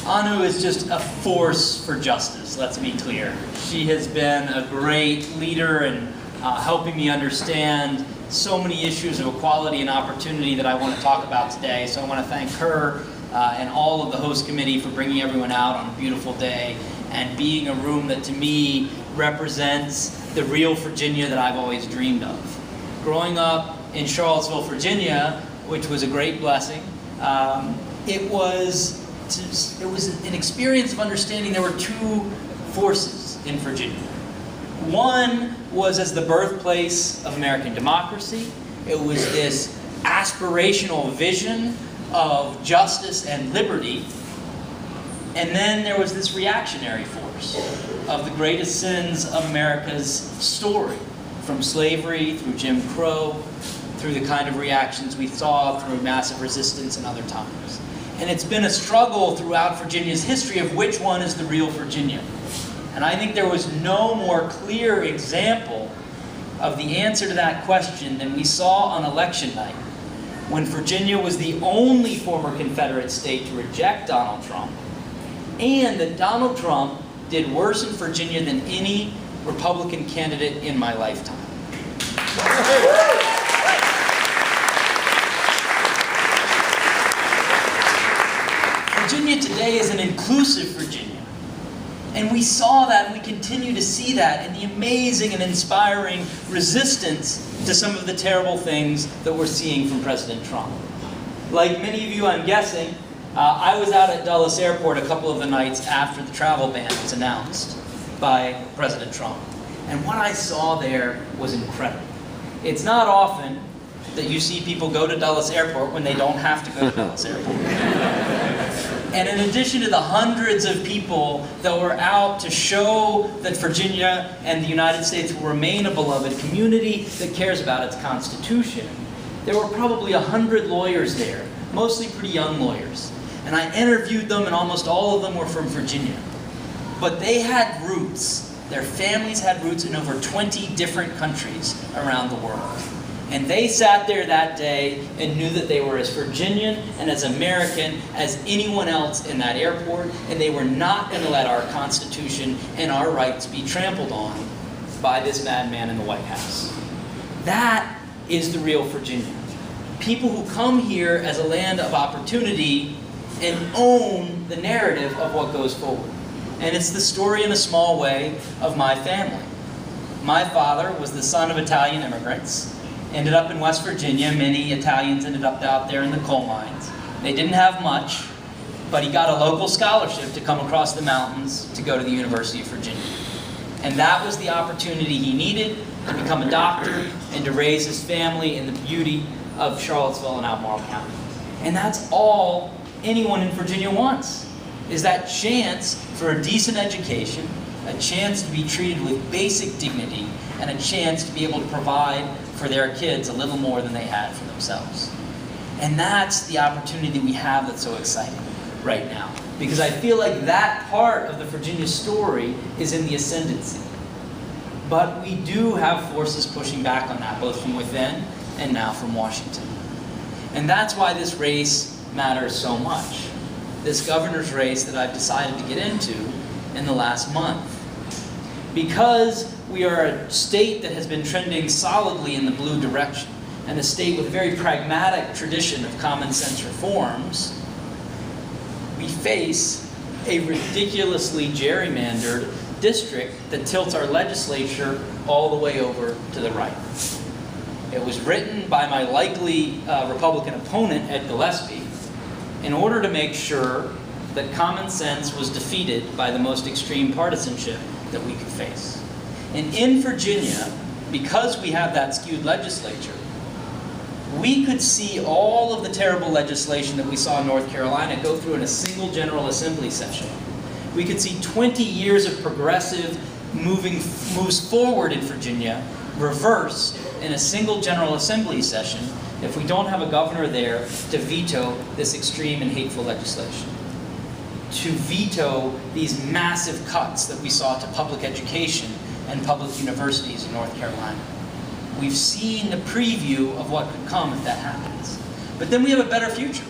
Anu is just a force for justice, let's be clear. She has been a great leader in helping me understand so many issues of equality and opportunity that I want to talk about today. So I want to thank her and all of the host committee for bringing everyone out on a beautiful day and being a room that to me represents the real Virginia that I've always dreamed of. Growing up in Charlottesville, Virginia, which was a great blessing, it was an experience of understanding there were two forces in Virginia. One was as the birthplace of American democracy. It was this aspirational vision of justice and liberty. And then there was this reactionary force of the greatest sins of America's story, from slavery through Jim Crow, through the kind of reactions we saw through massive resistance and other times. And it's been a struggle throughout Virginia's history of which one is the real Virginia. And I think there was no more clear example of the answer to that question than we saw on election night, when Virginia was the only former Confederate state to reject Donald Trump, and that Donald Trump did worse in Virginia than any Republican candidate in my lifetime. Virginia today is an inclusive Virginia. And we saw that, and we continue to see that in the amazing and inspiring resistance to some of the terrible things that we're seeing from President Trump. Like many of you, I'm guessing, I was out at Dulles Airport a couple of the nights after the travel ban was announced by President Trump. And what I saw there was incredible. It's not often that you see people go to Dulles Airport when they don't have to go to Dulles Airport. And in addition to the hundreds of people that were out to show that Virginia and the United States will remain a beloved community that cares about its Constitution, there were probably 100 lawyers there, mostly pretty young lawyers. And I interviewed them, and almost all of them were from Virginia. But they had roots. Their families had roots in over 20 different countries around the world. And they sat there that day and knew that they were as Virginian and as American as anyone else in that airport, and they were not going to let our Constitution and our rights be trampled on by this madman in the White House. That is the real Virginia. People who come here as a land of opportunity and own the narrative of what goes forward. And it's the story in a small way of my family. My father was the son of Italian immigrants. Ended up in West Virginia. Many Italians ended up out there in the coal mines. They didn't have much, but he got a local scholarship to come across the mountains to go to the University of Virginia. And that was the opportunity he needed to become a doctor and to raise his family in the beauty of Charlottesville and Albemarle County. And that's all anyone in Virginia wants, is that chance for a decent education, a chance to be treated with basic dignity, and a chance to be able to provide for their kids a little more than they had for themselves. And that's the opportunity we have that's so exciting right now. Because I feel like that part of the Virginia story is in the ascendancy. But we do have forces pushing back on that, both from within and now from Washington. And that's why this race matters so much. This governor's race that I've decided to get into in the last month. Because we are a state that has been trending solidly in the blue direction, and a state with a very pragmatic tradition of common sense reforms, we face a ridiculously gerrymandered district that tilts our legislature all the way over to the right. It was written by my likely Republican opponent, Ed Gillespie, in order to make sure that common sense was defeated by the most extreme partisanship that we could face. And in Virginia, because we have that skewed legislature, we could see all of the terrible legislation that we saw in North Carolina go through in a single General Assembly session. We could see 20 years of progressive moves forward in Virginia reversed in a single General Assembly session if we don't have a governor there to veto this extreme and hateful legislation. To veto these massive cuts that we saw to public education and public universities in North Carolina. We've seen the preview of what could come if that happens. But then we have a better future.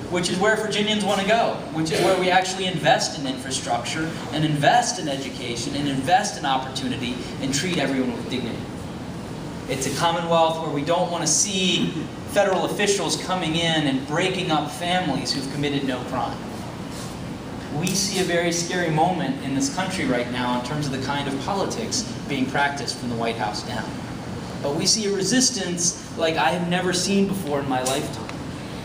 which is where Virginians want to go, which is where we actually invest in infrastructure and invest in education and invest in opportunity and treat everyone with dignity. It's a Commonwealth where we don't want to see federal officials coming in and breaking up families who've committed no crime. We see a very scary moment in this country right now in terms of the kind of politics being practiced from the White House down. But we see a resistance like I have never seen before in my lifetime.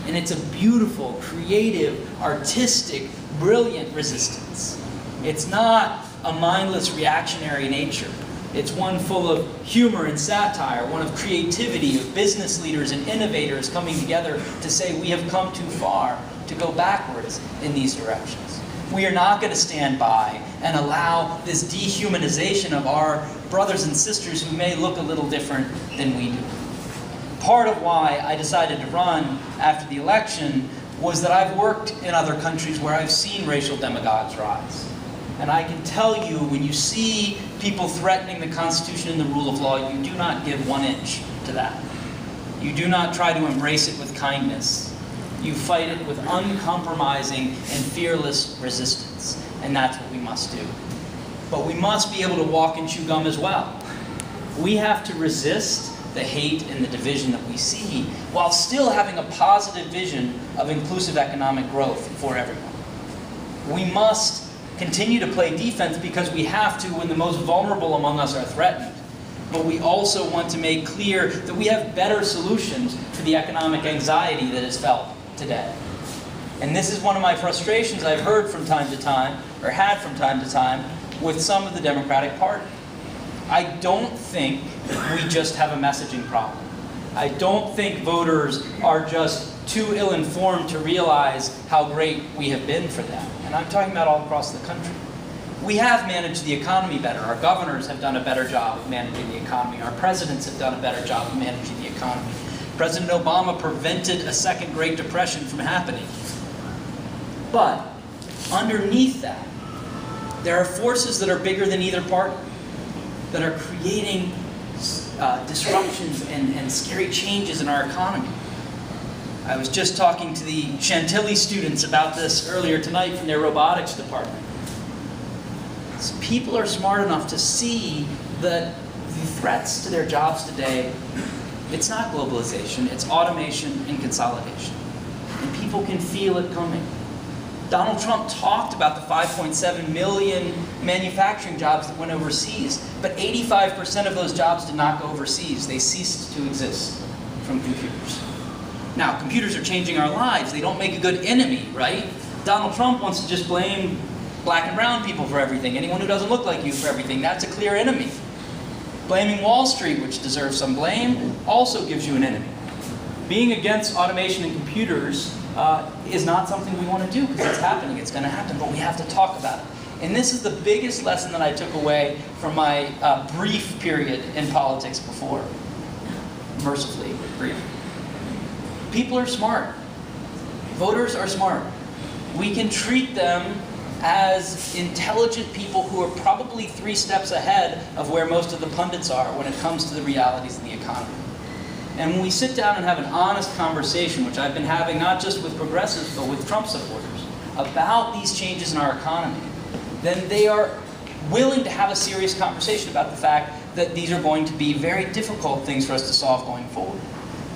And it's a beautiful, creative, artistic, brilliant resistance. It's not a mindless reactionary nature. It's one full of humor and satire, one of creativity, of business leaders and innovators coming together to say we have come too far to go backwards in these directions. We are not going to stand by and allow this dehumanization of our brothers and sisters who may look a little different than we do. Part of why I decided to run after the election was that I've worked in other countries where I've seen racial demagogues rise. And I can tell you, when you see people threatening the Constitution and the rule of law, you do not give 1 inch to that. You do not try to embrace it with kindness. You fight it with uncompromising and fearless resistance. And that's what we must do. But we must be able to walk and chew gum as well. We have to resist the hate and the division that we see, while still having a positive vision of inclusive economic growth for everyone. We must continue to play defense because we have to when the most vulnerable among us are threatened. But we also want to make clear that we have better solutions for the economic anxiety that is felt today. And this is one of my frustrations I've heard from time to time, or had from time to time, with some of the Democratic Party. I don't think we just have a messaging problem. I don't think voters are just too ill-informed to realize how great we have been for them. And I'm talking about all across the country. We have managed the economy better. Our governors have done a better job of managing the economy. Our presidents have done a better job of managing the economy. President Obama prevented a second Great Depression from happening. But underneath that, there are forces that are bigger than either party, that are creating disruptions and scary changes in our economy. I was just talking to the Chantilly students about this earlier tonight from their robotics department. So people are smart enough to see that the threats to their jobs today, it's not globalization, it's automation and consolidation. And people can feel it coming. Donald Trump talked about the 5.7 million manufacturing jobs that went overseas, but 85% of those jobs did not go overseas. They ceased to exist from computers. Now, computers are changing our lives. They don't make a good enemy, right? Donald Trump wants to just blame black and brown people for everything, anyone who doesn't look like you for everything. That's a clear enemy. Blaming Wall Street, which deserves some blame, also gives you an enemy. Being against automation and computers is not something we want to do because it's happening, it's going to happen, but we have to talk about it. And this is the biggest lesson that I took away from my brief period in politics before. Mercifully brief. People are smart. Voters are smart. We can treat them as intelligent people who are probably 3 steps ahead of where most of the pundits are when it comes to the realities of the economy. And when we sit down and have an honest conversation, which I've been having not just with progressives, but with Trump supporters, about these changes in our economy, then they are willing to have a serious conversation about the fact that these are going to be very difficult things for us to solve going forward.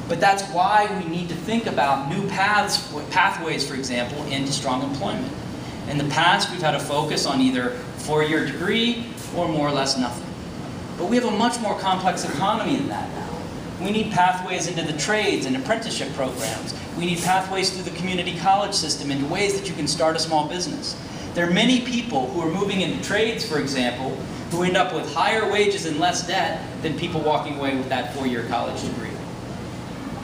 But that's why we need to think about new pathways, for example, into strong employment. In the past, we've had a focus on either 4-year degree or more or less nothing. But we have a much more complex economy than that now. We need pathways into the trades and apprenticeship programs. We need pathways through the community college system into ways that you can start a small business. There are many people who are moving into trades, for example, who end up with higher wages and less debt than people walking away with that 4-year college degree.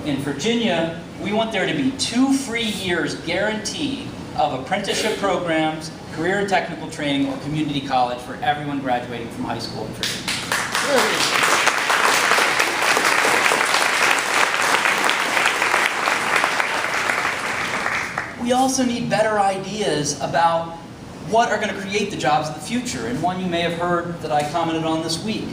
In Virginia, we want there to be 2 free years guaranteed of apprenticeship programs, career and technical training, or community college for everyone graduating from high school in Virginia. We also need better ideas about what are going to create the jobs of the future. And one you may have heard that I commented on this week,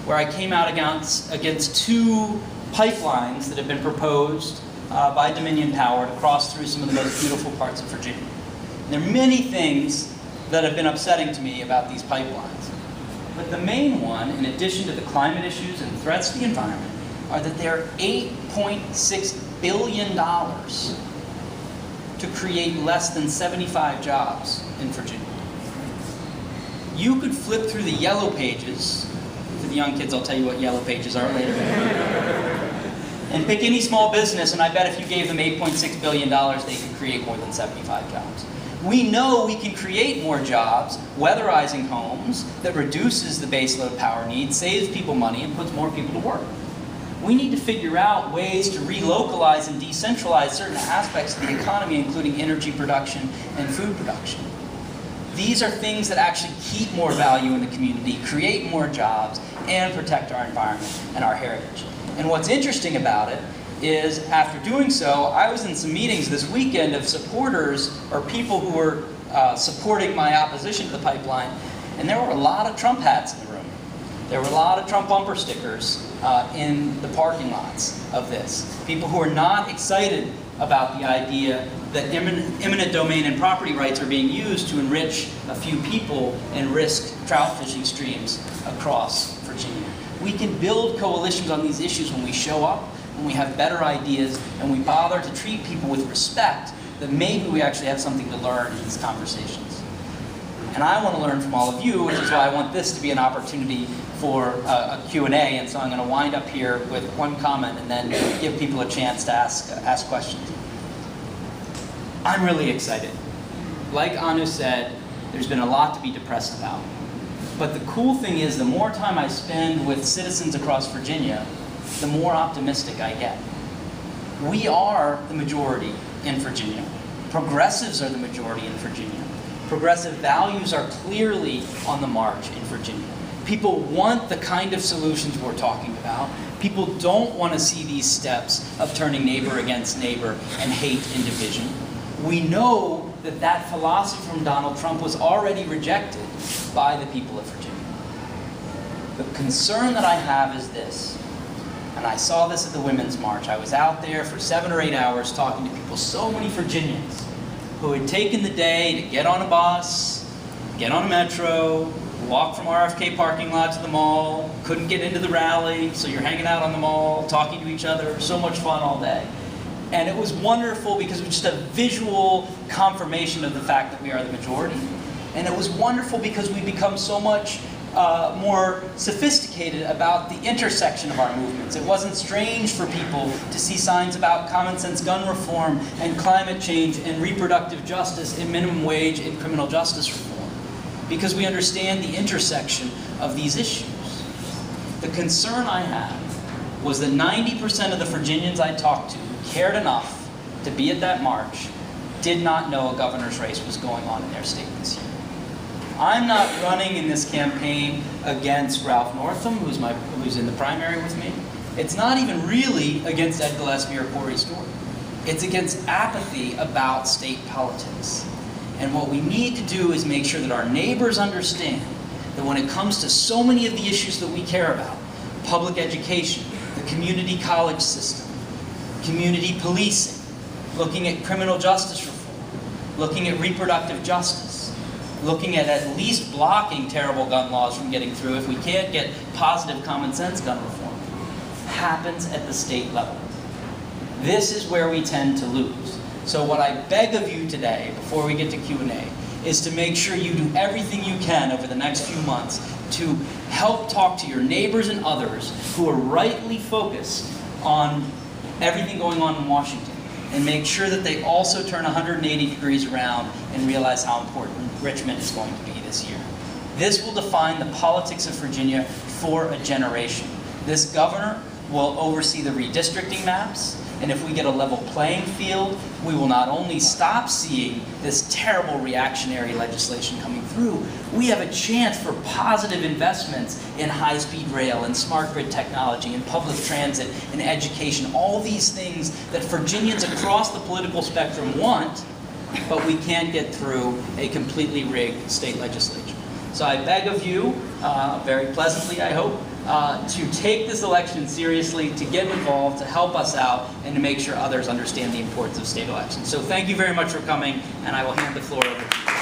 where I came out against 2 pipelines that have been proposed by Dominion Power to cross through some of the most beautiful parts of Virginia. And there are many things that have been upsetting to me about these pipelines. But the main one, in addition to the climate issues and threats to the environment, are that they're $8.6 billion to create less than 75 jobs in Virginia. You could flip through the yellow pages. For the young kids, I'll tell you what yellow pages are later. And pick any small business, and I bet if you gave them $8.6 billion, they could create more than 75 jobs. We know we can create more jobs weatherizing homes that reduces the baseload power needs, saves people money, and puts more people to work. We need to figure out ways to relocalize and decentralize certain aspects of the economy, including energy production and food production. These are things that actually keep more value in the community, create more jobs, and protect our environment and our heritage. And what's interesting about it is, after doing so, I was in some meetings this weekend of supporters or people who were supporting my opposition to the pipeline, and there were a lot of Trump hats in the room. There were a lot of Trump bumper stickers in the parking lots of this. People who are not excited about the idea that eminent domain and property rights are being used to enrich a few people and risk trout fishing streams across Virginia. We can build coalitions on these issues when we show up, when we have better ideas, and we bother to treat people with respect, that maybe we actually have something to learn in these conversations. And I want to learn from all of you, which is why I want this to be an opportunity for a Q&A, and so I'm going to wind up here with one comment and then give people a chance to ask questions. I'm really excited. Like Anu said, there's been a lot to be depressed about. But the cool thing is, the more time I spend with citizens across Virginia, the more optimistic I get. We are the majority in Virginia. Progressives are the majority in Virginia. Progressive values are clearly on the march in Virginia. People want the kind of solutions we're talking about. People don't want to see these steps of turning neighbor against neighbor and hate and division. We know that that philosophy from Donald Trump was already rejected by the people of Virginia. The concern that I have is this, and I saw this at the Women's March. I was out there for 7 or 8 hours talking to people, so many Virginians, who had taken the day to get on a bus, get on a metro, walk from RFK parking lot to the mall, couldn't get into the rally, so you're hanging out on the mall, talking to each other, so much fun all day. And it was wonderful because it was just a visual confirmation of the fact that we are the majority. And it was wonderful because we become so much more sophisticated about the intersection of our movements. It wasn't strange for people to see signs about common sense gun reform and climate change and reproductive justice and minimum wage and criminal justice reform, because we understand the intersection of these issues. The concern I had was that 90% of the Virginians I talked to who cared enough to be at that march did not know a governor's race was going on in their state this year. I'm not running in this campaign against Ralph Northam, who's in the primary with me. It's not even really against Ed Gillespie or Corey Stewart. It's against apathy about state politics. And what we need to do is make sure that our neighbors understand that when it comes to so many of the issues that we care about, public education, the community college system, community policing, looking at criminal justice reform, looking at reproductive justice, looking at least blocking terrible gun laws from getting through if we can't get positive common sense gun reform, happens at the state level. This is where we tend to lose. So what I beg of you today, before we get to Q&A, is to make sure you do everything you can over the next few months to help talk to your neighbors and others who are rightly focused on everything going on in Washington, and make sure that they also turn 180 degrees around and realize how important Richmond is going to be this year. This will define the politics of Virginia for a generation. This governor will oversee the redistricting maps, and if we get a level playing field, we will not only stop seeing this terrible reactionary legislation coming through, we have a chance for positive investments in high-speed rail and smart grid technology and public transit and education, all these things that Virginians across the political spectrum want, but we can't get through a completely rigged state legislature. So I beg of you, very pleasantly I hope, to take this election seriously, to get involved, to help us out, and to make sure others understand the importance of state elections. So thank you very much for coming, and I will hand the floor over to you.